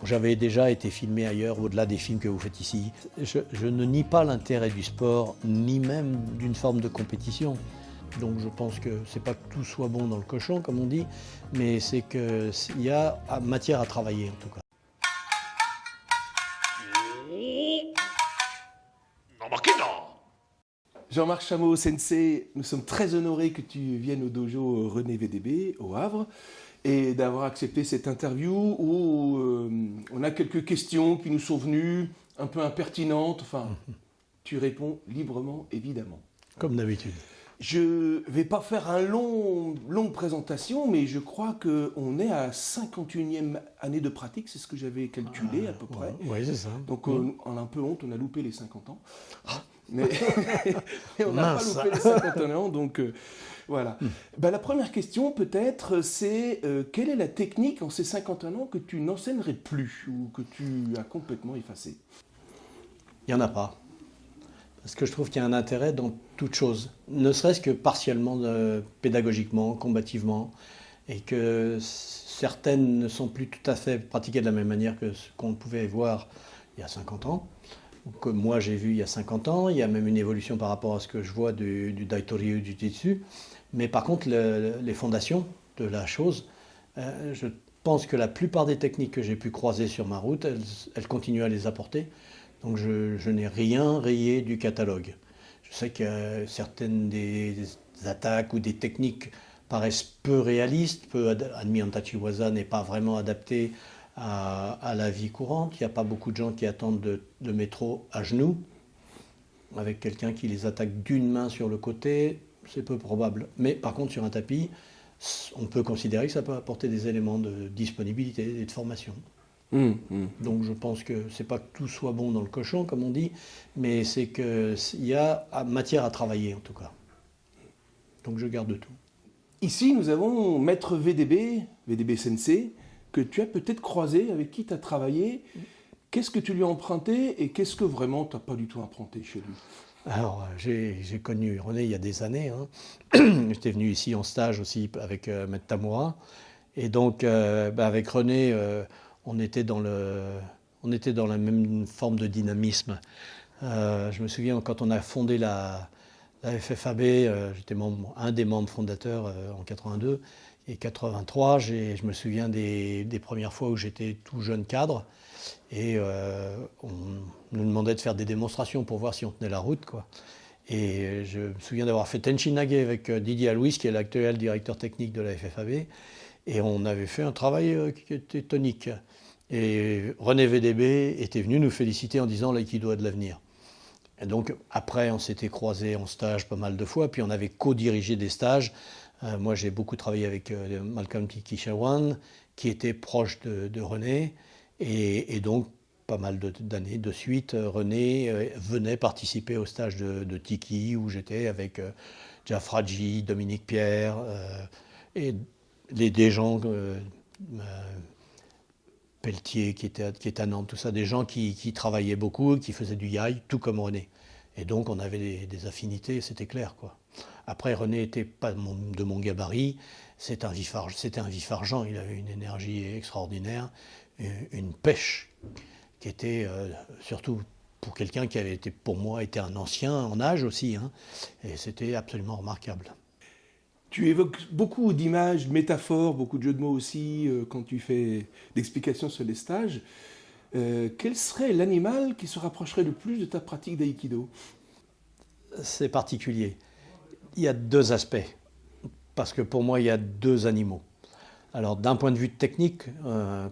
J'avais déjà été filmé ailleurs, au-delà des films que vous faites ici. Je ne nie pas l'intérêt du sport, ni même d'une forme de compétition. Donc je pense que c'est pas que tout soit bon dans le cochon, comme on dit, mais c'est qu'il y a matière à travailler en tout cas. Embarquez non. Jean-Marc Chameau, sensei, nous sommes très honorés que tu viennes au dojo René VDB au Havre et d'avoir accepté cette interview où on a quelques questions qui nous sont venues un peu impertinentes. Enfin, tu réponds librement, évidemment. Comme d'habitude. Je ne vais pas faire une longue présentation, mais je crois qu'on est à 51e année de pratique, c'est ce que j'avais calculé à peu près. Oui, c'est ça. Donc on a un peu honte, on a loupé les 50 ans. Mais on n'a pas loupé les 51 ans, donc voilà. Ben, la première question peut-être, c'est quelle est la technique en ces 51 ans que tu n'enseignerais plus ou que tu as complètement effacée? Il n'y en a pas. Parce que je trouve qu'il y a un intérêt dans toute chose, ne serait-ce que partiellement, pédagogiquement, combativement, et que certaines ne sont plus tout à fait pratiquées de la même manière que ce qu'on pouvait voir il y a 50 ans, ou que moi j'ai vu il y a 50 ans. Il y a même une évolution par rapport à ce que je vois du Daitoryu Jiu-Jitsu. Mais par contre, les fondations de la chose, je pense que la plupart des techniques que j'ai pu croiser sur ma route, elles continuent à les apporter. Donc je n'ai rien rayé du catalogue. Je sais que certaines des attaques ou des techniques paraissent peu réalistes, Admi Antachiwaza n'est pas vraiment adapté à la vie courante. Il n'y a pas beaucoup de gens qui attendent de métro à genoux, avec quelqu'un qui les attaque d'une main sur le côté, c'est peu probable. Mais par contre sur un tapis, on peut considérer que ça peut apporter des éléments de disponibilité et de formation. Donc je pense que c'est pas que tout soit bon dans le cochon, comme on dit, mais c'est qu'il y a matière à travailler en tout cas. Donc je garde tout. Ici, nous avons Maître VDB, VDB Sensei, que tu as peut-être croisé, avec qui tu as travaillé. Qu'est-ce que tu lui as emprunté et qu'est-ce que vraiment tu n'as pas du tout emprunté chez lui? Alors j'ai connu René il y a des années. Hein. J'étais venu ici en stage aussi avec Maître Tamura. Et donc avec René, on était dans la même forme de dynamisme. Je me souviens quand on a fondé la FFAB, j'étais un des membres fondateurs en 82 et 83. Je me souviens des premières fois où j'étais tout jeune cadre et on nous demandait de faire des démonstrations pour voir si on tenait la route, quoi. Et je me souviens d'avoir fait Tenchinage avec Didier Alois, qui est l'actuel directeur technique de la FFAB, et on avait fait un travail qui était tonique. Et René VDB était venu nous féliciter en disant l'aïkido a de l'avenir. Et donc après, on s'était croisés en stage pas mal de fois, puis on avait co-dirigé des stages. Moi, j'ai beaucoup travaillé avec Malcolm Tikishawan, qui était proche de René, et donc pas mal d'années de suite, René venait participer au stage de Tiki, où j'étais avec Jaffraji, Dominique Pierre, et des gens... Pelletier qui est à Nantes, tout ça, des gens qui travaillaient beaucoup, qui faisaient du yai, tout comme René. Et donc on avait des affinités, c'était clair, quoi. Après, René n'était pas de mon gabarit, c'était un vif argent, il avait une énergie extraordinaire, une pêche qui était surtout pour quelqu'un qui avait été, pour moi, était un ancien en âge aussi, hein, et c'était absolument remarquable. Tu évoques beaucoup d'images, de métaphores, beaucoup de jeux de mots aussi quand tu fais d'explications sur les stages. Quel serait l'animal qui se rapprocherait le plus de ta pratique d'aïkido? C'est particulier. Il y a deux aspects, parce que pour moi, il y a deux animaux. Alors, d'un point de vue technique,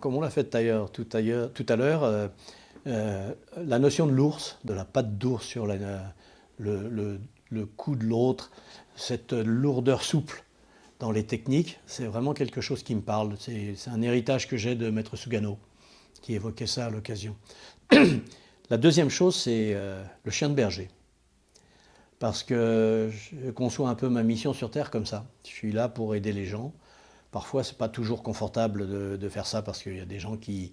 comme on l'a fait d'ailleurs tout à l'heure, la notion de l'ours, de la patte d'ours sur le cou de l'autre, cette lourdeur souple dans les techniques, c'est vraiment quelque chose qui me parle. C'est un héritage que j'ai de Maître Sugano, qui évoquait ça à l'occasion. La deuxième chose, c'est le chien de berger. Parce que je conçois un peu ma mission sur Terre comme ça. Je suis là pour aider les gens. Parfois, ce n'est pas toujours confortable de faire ça parce qu'il y a des gens qui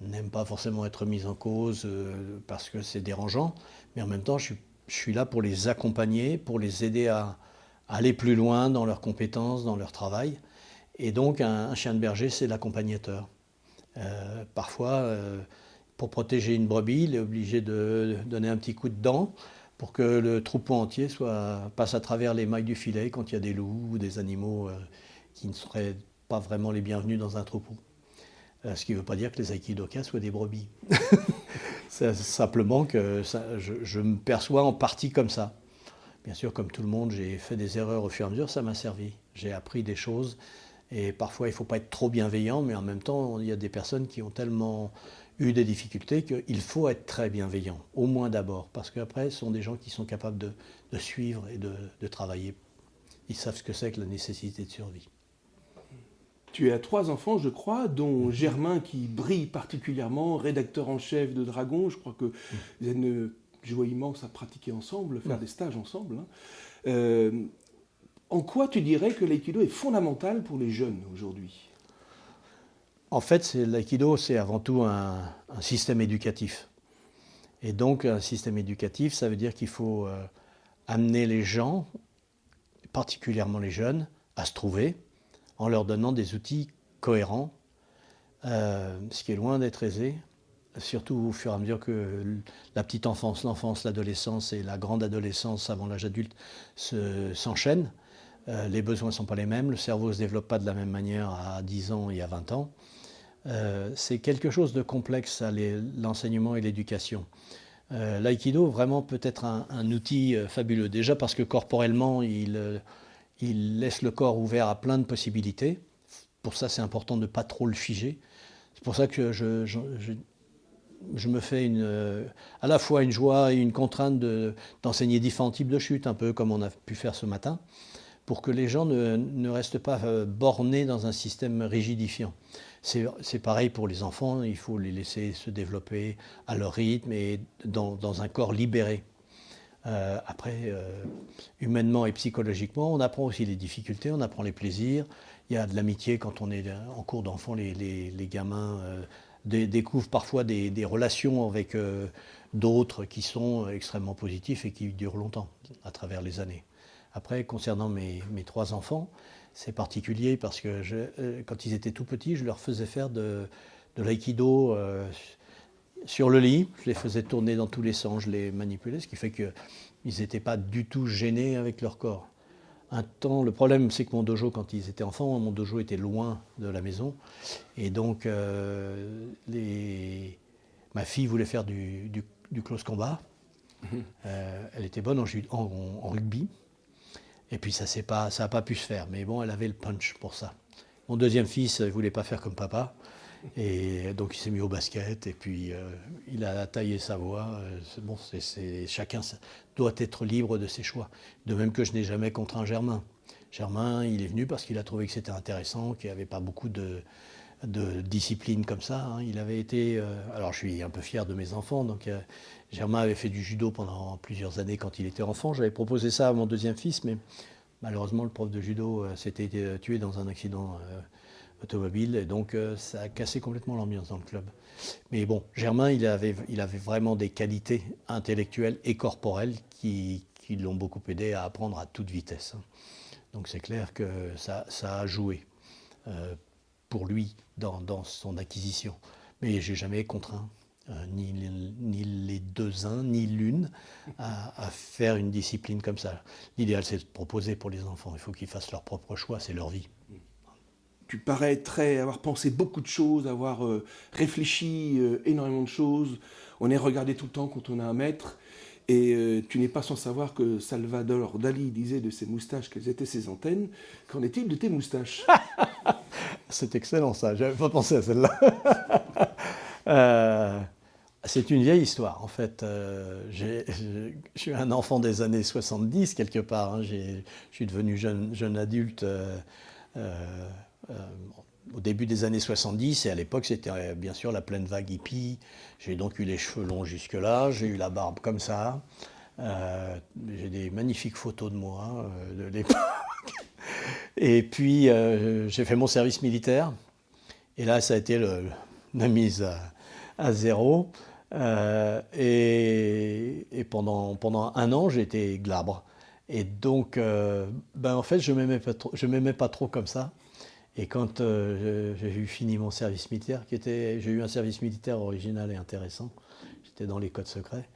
n'aiment pas forcément être mis en cause parce que c'est dérangeant. Mais en même temps, je suis là pour les accompagner, pour les aider à aller plus loin dans leurs compétences, dans leur travail. Et donc, un chien de berger, c'est l'accompagnateur. Parfois, fois, pour protéger une brebis, il est obligé de donner un petit coup de dent pour que le troupeau entier passe à travers les mailles du filet quand il y a des loups ou des animaux qui ne seraient pas vraiment les bienvenus dans un troupeau. Ce qui ne veut pas dire que les aikidokas soient des brebis. C'est simplement que je me perçois en partie comme ça. Bien sûr, comme tout le monde, j'ai fait des erreurs au fur et à mesure, ça m'a servi. J'ai appris des choses et parfois il ne faut pas être trop bienveillant, mais en même temps, il y a des personnes qui ont tellement eu des difficultés qu'il faut être très bienveillant, au moins d'abord, parce qu'après, ce sont des gens qui sont capables de suivre et de travailler. Ils savent ce que c'est que la nécessité de survie. Tu as 3 enfants, je crois, dont Germain qui brille particulièrement, rédacteur en chef de Dragon. Je crois que vous avez une joie immense à pratiquer ensemble, faire des stages ensemble. En quoi tu dirais que l'aïkido est fondamental pour les jeunes aujourd'hui ? En fait, l'aïkido, c'est avant tout un système éducatif. Et donc, un système éducatif, ça veut dire qu'il faut amener les gens, particulièrement les jeunes, à se trouver, en leur donnant des outils cohérents, ce qui est loin d'être aisé, surtout au fur et à mesure que la petite enfance, l'enfance, l'adolescence et la grande adolescence avant l'âge adulte s'enchaînent. Les besoins ne sont pas les mêmes, le cerveau ne se développe pas de la même manière à 10 ans et à 20 ans. C'est quelque chose de complexe, l'enseignement et l'éducation. L'aïkido, vraiment, peut être un outil fabuleux. Déjà parce que corporellement, il laisse le corps ouvert à plein de possibilités. Pour ça, c'est important de ne pas trop le figer. C'est pour ça que je me fais à la fois une joie et une contrainte d'enseigner différents types de chutes, un peu comme on a pu faire ce matin, pour que les gens ne restent pas bornés dans un système rigidifiant. C'est pareil pour les enfants, il faut les laisser se développer à leur rythme et dans un corps libéré. Après, humainement et psychologiquement, on apprend aussi les difficultés, on apprend les plaisirs. Il y a de l'amitié quand on est en cours d'enfant, les gamins découvrent parfois des relations avec d'autres qui sont extrêmement positifs et qui durent longtemps à travers les années. Après, concernant mes 3 enfants, c'est particulier parce que quand ils étaient tout petits, je leur faisais faire de l'aïkido sur le lit. Je les faisais tourner dans tous les sens, je les manipulais, ce qui fait qu'ils n'étaient pas du tout gênés avec leur corps. Le problème, c'est que mon dojo, quand ils étaient enfants, mon dojo était loin de la maison. Et donc, ma fille voulait faire du close combat. Elle était bonne en rugby. Et puis ça n'a pas pu se faire, mais bon, elle avait le punch pour ça. Mon deuxième fils ne voulait pas faire comme papa, et donc il s'est mis au basket, et puis il a taillé sa voie. Chacun doit être libre de ses choix. De même que je n'ai jamais contraint Germain. Germain, il est venu parce qu'il a trouvé que c'était intéressant, qu'il n'y avait pas beaucoup de discipline comme ça. Hein. Il avait été... alors je suis un peu fier de mes enfants, donc Germain avait fait du judo pendant plusieurs années quand il était enfant. J'avais proposé ça à mon deuxième fils, mais malheureusement le prof de judo s'était tué dans un accident automobile, et donc ça a cassé complètement l'ambiance dans le club. Mais bon, Germain, il avait vraiment des qualités intellectuelles et corporelles qui l'ont beaucoup aidé à apprendre à toute vitesse. Hein. Donc c'est clair que ça a joué pour lui dans son acquisition. Mais je n'ai jamais contraint ni les deux uns, ni l'une à faire une discipline comme ça. L'idéal, c'est de proposer pour les enfants. Il faut qu'ils fassent leur propre choix, c'est leur vie. Tu parais avoir pensé beaucoup de choses, avoir réfléchi énormément de choses. On est regardé tout le temps quand on a un maître. Et tu n'es pas sans savoir que Salvador Dali disait de ses moustaches qu'elles étaient ses antennes. Qu'en est-il de tes moustaches ? C'est excellent ça, je n'avais pas pensé à celle-là. C'est une vieille histoire en fait. Je suis un enfant des années 70 quelque part. Hein. Je suis devenu jeune adulte au début des années 70, et à l'époque c'était bien sûr la pleine vague hippie. J'ai donc eu les cheveux longs jusque-là, j'ai eu la barbe comme ça. J'ai des magnifiques photos de moi de l'époque. Et puis j'ai fait mon service militaire, et là ça a été la mise à zéro. Et pendant un an j'ai été glabre. Et donc en fait je m'aimais pas trop comme ça. Et quand j'ai fini mon service militaire, j'ai eu un service militaire original et intéressant, j'étais dans les codes secrets,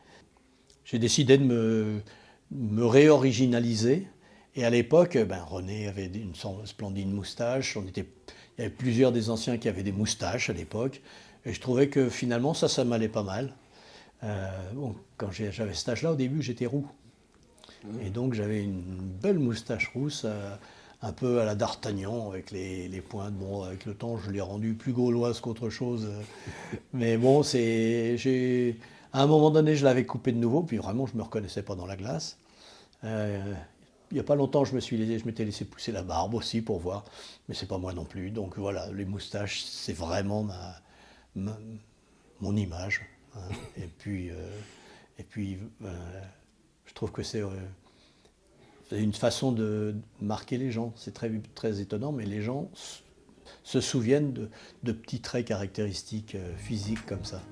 j'ai décidé de me réoriginaliser. Et à l'époque, René avait une splendide moustache. Il y avait plusieurs des anciens qui avaient des moustaches à l'époque. Et je trouvais que finalement, ça m'allait pas mal. Quand j'avais cet âge-là, au début, j'étais roux. Et donc j'avais une belle moustache rousse, un peu à la D'Artagnan, avec les pointes. Bon, avec le temps, je l'ai rendue plus gauloise qu'autre chose. Mais bon, à un moment donné, je l'avais coupée de nouveau, puis vraiment, je ne me reconnaissais pas dans la glace. Il n'y a pas longtemps, je m'étais laissé pousser la barbe aussi pour voir, mais c'est pas moi non plus. Donc voilà, les moustaches, c'est vraiment mon image. Hein. Et puis, je trouve que c'est une façon de marquer les gens. C'est très, très étonnant, mais les gens se souviennent de petits traits caractéristiques physiques comme ça.